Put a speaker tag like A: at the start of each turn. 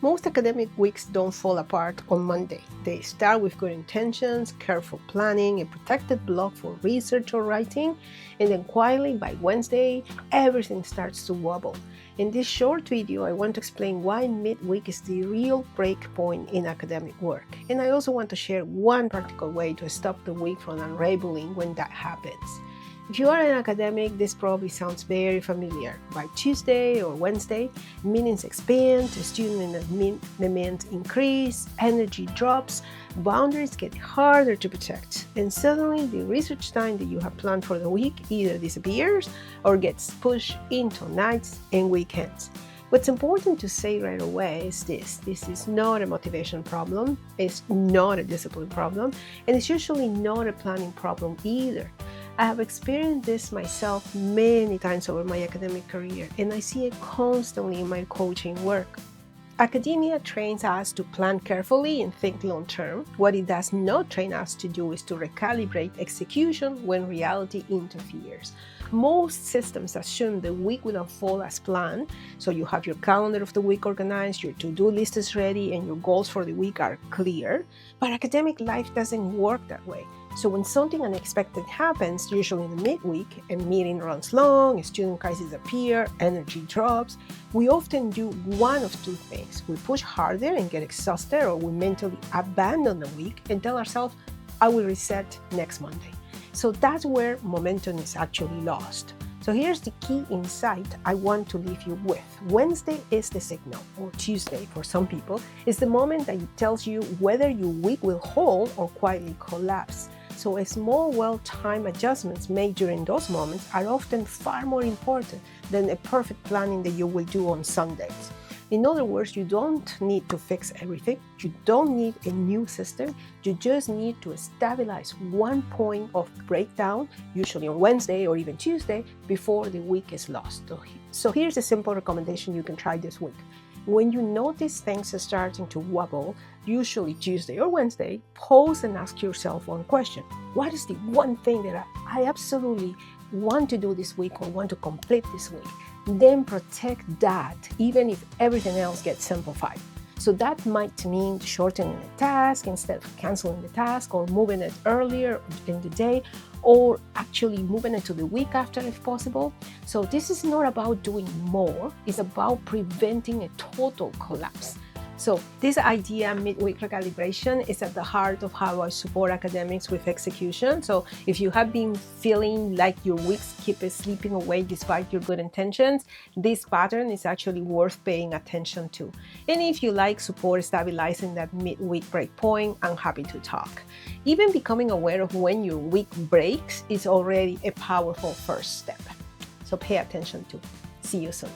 A: Most academic weeks don't fall apart on Monday. They start with good intentions, careful planning, a protected block for research or writing, and then quietly by Wednesday, everything starts to wobble. In this short video, I want to explain why midweek is the real break point in academic work. And I also want to share one practical way to stop the week from unraveling when that happens. If you are an academic, this probably sounds very familiar. By Tuesday or Wednesday, meetings expand, student demands increase, energy drops, boundaries get harder to protect, and suddenly the research time that you have planned for the week either disappears or gets pushed into nights and weekends. What's important to say right away is this is not a motivation problem, it's not a discipline problem, and it's usually not a planning problem either. I have experienced this myself many times over my academic career, and I see it constantly in my coaching work. Academia trains us to plan carefully and think long term. What it does not train us to do is to recalibrate execution when reality interferes. Most systems assume the week will unfold as planned, so you have your calendar of the week organized, your to-do list is ready, and your goals for the week are clear. But academic life doesn't work that way. So when something unexpected happens, usually in the midweek, a meeting runs long, a student crisis appear, energy drops, we often do one of two things. We push harder and get exhausted, or we mentally abandon the week and tell ourselves, I will reset next Monday. So that's where momentum is actually lost. So here's the key insight I want to leave you with. Wednesday is the signal, or Tuesday for some people, is the moment that it tells you whether your week will hold or quietly collapse. So a small, well-timed adjustments made during those moments are often far more important than a perfect planning that you will do on Sundays. In other words, you don't need to fix everything. You don't need a new system. You just need to stabilize one point of breakdown, usually on Wednesday or even Tuesday, before the week is lost. So here's a simple recommendation you can try this week. When you notice things are starting to wobble, usually Tuesday or Wednesday, pause and ask yourself one question. What is the one thing that I absolutely want to do this week or want to complete this week? Then protect that, even if everything else gets simplified. So that might mean shortening the task instead of canceling the task, or moving it earlier in the day, or actually moving it to the week after if possible. So this is not about doing more, it's about preventing a total collapse. So this idea, midweek recalibration, is at the heart of how I support academics with execution. So if you have been feeling like your weeks keep slipping away despite your good intentions, this pattern is actually worth paying attention to. And if you like support stabilizing that midweek break point, I'm happy to talk. Even becoming aware of when your week breaks is already a powerful first step. So pay attention to. See you soon.